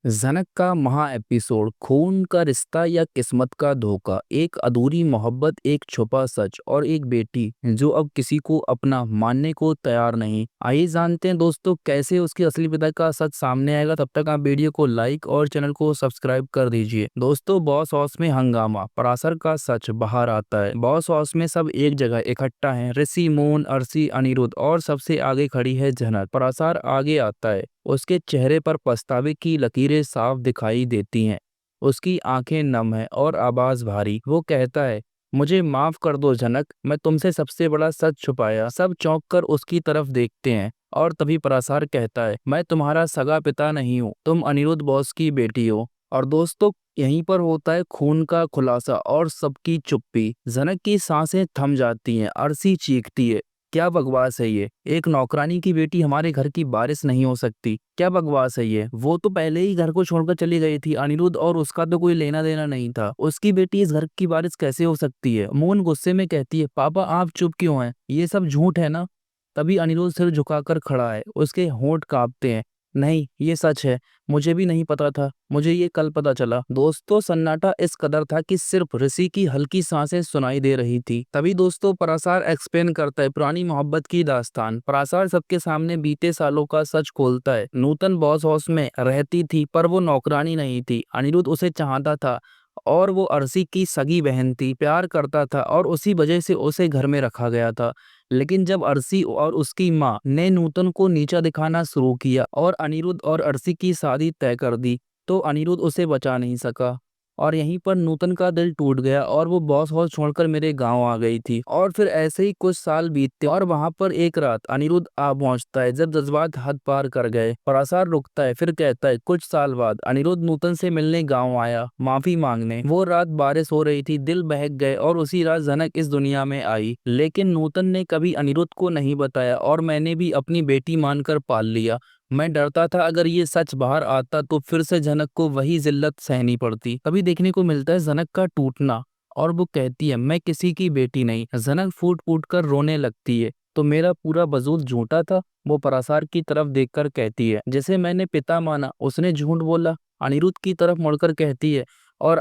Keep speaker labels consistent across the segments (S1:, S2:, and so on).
S1: जनक का महा एपिसोड खून का रिश्ता या किस्मत का धोखा, एक अधूरी मोहब्बत, एक छुपा सच और एक बेटी जो अब किसी को अपना मानने को तैयार नहीं। आइए जानते हैं दोस्तों कैसे उसकी असली पिता का सच सामने आएगा। तब तक आप वीडियो को लाइक और चैनल को सब्सक्राइब कर दीजिए। दोस्तों, बॉस हाउस में हंगामा, पराशर का सच बाहर आता है। बॉस हाउस में सब एक जगह इकट्ठा हैं। ऋषि, मोहन, अर्शी, अनिरुद्ध और सबसे आगे खड़ी है जनक। पराशर आगे आता है। उसके चेहरे पर पछतावे की लकीरें साफ दिखाई देती हैं। उसकी आंखें नम हैं और आवाज भारी। वो कहता है, मुझे माफ कर दो जनक, मैं तुमसे सबसे बड़ा सच छुपाया। सब चौंक कर उसकी तरफ देखते हैं और तभी पराशर कहता है, मैं तुम्हारा सगा पिता नहीं हूँ, तुम अनिरुद्ध बॉस की बेटी हो। और दोस्तों, यहीं पर होता है खून का खुलासा और सबकी चुप्पी। जनक की सांसें थम जाती हैं। अर्शी चीखती है, क्या बकवास है ये? एक नौकरानी की बेटी हमारे घर की वारिस नहीं हो सकती। क्या बकवास है ये? वो तो पहले ही घर को छोड़कर चली गई थी अनिरुद्ध, और उसका तो कोई लेना देना नहीं था। उसकी बेटी इस घर की वारिस कैसे हो सकती है? मोहन गुस्से में कहती है, पापा आप चुप क्यों हैं? ये सब झूठ है ना? तभी अनिरुद्ध सिर झुकाकर खड़ा है। उसके होंठ कांपते हैं। नहीं, ये सच है। मुझे भी नहीं पता था। मुझे ये कल पता चला। दोस्तों, सन्नाटा इस कदर था कि सिर्फ ऋषि की हल्की सांसें सुनाई दे रही थी। तभी दोस्तों पराशर एक्सप्लेन करता है पुरानी मोहब्बत की दास्तान। पराशर सबके सामने बीते सालों का सच खोलता है। नूतन बॉस हाउस में रहती थी, पर वो नौकरानी नहीं थी। अनिरुद्ध उसे चाहता था और वो अर्शी की सगी बहन थी। प्यार करता था और उसी वजह से उसे घर में रखा गया था। लेकिन जब अर्शी और उसकी माँ ने नूतन को नीचा दिखाना शुरू किया और अनिरुद्ध और अर्शी की शादी तय कर दी, तो अनिरुद्ध उसे बचा नहीं सका। और यहीं पर नूतन का दिल टूट गया और वो बॉस हाउस छोड़कर मेरे गांव आ गई थी। और फिर ऐसे ही कुछ साल बीतते और वहां पर एक रात अनिरुद्ध आ पहुंचता है। जब जज्बात हद पार कर गए, पराशर रुकता है, फिर कहता है, कुछ साल बाद अनिरुद्ध नूतन से मिलने गाँव आया, माफी मांगने। वो रात बारिश हो रही थी, दिल बहक गए और उसी रात जनक इस दुनिया में आई। लेकिन नूतन ने कभी अनिरुद्ध को नहीं बताया और मैंने भी अपनी बेटी मानकर पाल लिया। मैं डरता था अगर ये सच बाहर आता तो फिर से जनक को वही जिल्लत सहनी पड़ती। तभी देखने को मिलता है जनक का टूटना, और वो कहती है, मैं किसी की बेटी नहीं। जनक फूट फूट कर रोने लगती है, तो मेरा पूरा वजूद झूठा था? वो पराशर की तरफ देखकर कहती है, जैसे मैंने पिता माना उसने झूठ बोला। अनिरुद्ध की तरफ मुड़कर कहती है, और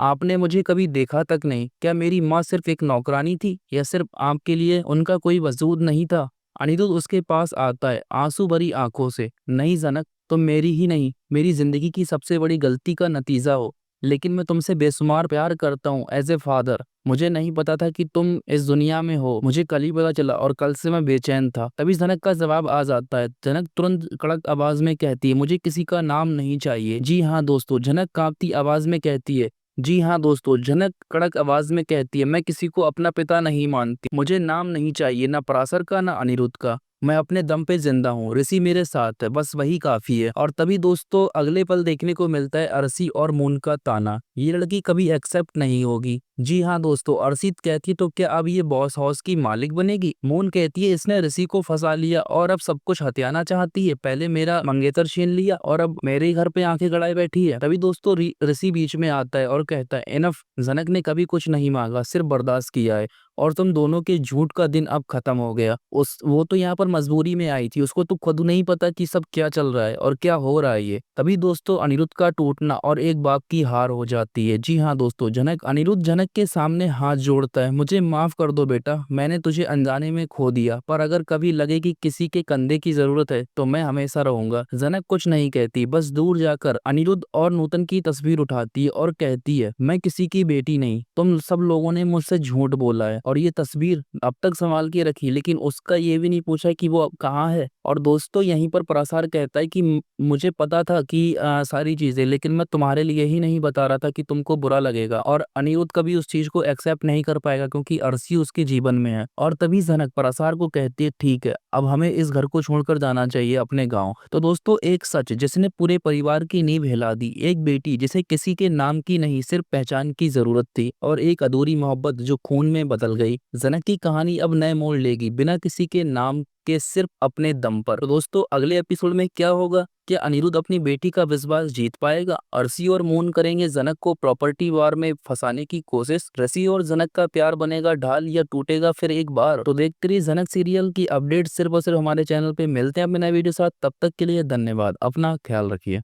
S1: आपने मुझे कभी देखा तक नहीं। क्या मेरी माँ सिर्फ एक नौकरानी थी, या सिर्फ आपके लिए उनका कोई वजूद नहीं था? अनिरुद्ध उसके पास आता है आंसू भरी आंखों से, नहीं जनक, तुम मेरी ही नहीं, मेरी जिंदगी की सबसे बड़ी गलती का नतीजा हो। लेकिन मैं तुमसे बेशुमार प्यार करता हूँ एज ए फादर। मुझे नहीं पता था कि तुम इस दुनिया में हो। मुझे कल ही पता चला और कल से मैं बेचैन था। तभी जनक का जवाब आ जाता है। जनक तुरंत कड़क आवाज में कहती है, मुझे किसी का नाम नहीं चाहिए। जी हाँ दोस्तों, जनक कांपती आवाज में कहती है, जी हाँ दोस्तों, जनक कड़क आवाज में कहती है, मैं किसी को अपना पिता नहीं मानती। मुझे नाम नहीं चाहिए, ना पराशर का ना अनिरुद्ध का। मैं अपने दम पे जिंदा हूँ। ऋषि मेरे साथ है, बस वही काफी है। और तभी दोस्तों अगले पल देखने को मिलता है अर्शी और मून का ताना, ये लड़की कभी एक्सेप्ट नहीं होगी। जी हाँ दोस्तों, अर्शित कहती है, तो क्या अब ये बॉस हाउस की मालिक बनेगी? मून कहती है, इसने ऋषि को फंसा लिया और अब सब कुछ हथियाना चाहती है। पहले मेरा मंगेतर छीन लिया और अब मेरे ही घर पे आंखें गड़ाए बैठी है। तभी दोस्तों ऋषि बीच में आता है और कहता है, इनफ, जनक ने कभी कुछ नहीं मांगा, सिर्फ बर्दाश्त किया है। और तुम दोनों के झूठ का दिन अब खत्म हो गया। वो तो यहाँ पर मजबूरी में आई थी, उसको तो खुद नहीं पता कि सब क्या चल रहा है और क्या हो रहा है ये। तभी दोस्तों अनिरुद्ध का टूटना और एक बाप की हार हो जाती है। जी हाँ दोस्तों, अनिरुद्ध जनक के सामने हाथ जोड़ता है, मुझे माफ कर दो बेटा, मैंने तुझे अनजाने में खो दिया, पर अगर कभी लगे कि किसी के कंधे की जरूरत है तो मैं हमेशा रहूंगा। जनक कुछ नहीं कहती, बस दूर जाकर अनिरुद्ध और नूतन की तस्वीर उठाती है और कहती है, मैं किसी की बेटी नहीं, तुम सब लोगों ने मुझसे झूठ बोला है और ये तस्वीर अब तक संभाल के रखी, लेकिन उसका ये भी नहीं पूछा कि वो अब कहाँ है। और दोस्तों यहीं पर पराशर कहता है कि मुझे पता था कि सारी चीजें, लेकिन मैं तुम्हारे लिए ही नहीं बता रहा था कि तुमको बुरा लगेगा। और अनिरुद्ध कभी उस चीज को एक्सेप्ट नहीं कर पाएगा क्योंकि अर्शी उसके जीवन में है। और तभी जनक पराशर को कहती है, ठीक है, अब हमें इस घर को छोड़कर जाना चाहिए अपने गाँव। तो दोस्तों एक सच जिसने पूरे परिवार की नींव हिला दी, एक बेटी जिसे किसी के नाम की नहीं सिर्फ पहचान की जरूरत थी, और एक अधूरी मोहब्बत जो खून में बदल गई। जनक की कहानी अब नए मोड़ लेगी, बिना किसी के नाम के, सिर्फ अपने दम पर। तो दोस्तों अगले एपिसोड में क्या होगा? क्या अनिरुद्ध अपनी बेटी का विश्वास जीत पाएगा? अर्शी और मून करेंगे जनक को प्रॉपर्टी वार में फंसाने की कोशिश? ऋषि और जनक का प्यार बनेगा ढाल या टूटेगा फिर एक बार? तो देखते रहिए जनक सीरियल की अपडेट सिर्फ और सिर्फ हमारे चैनल पे। मिलते हैं अपने नए वीडियो साथ, तब तक के लिए धन्यवाद, अपना ख्याल रखिए।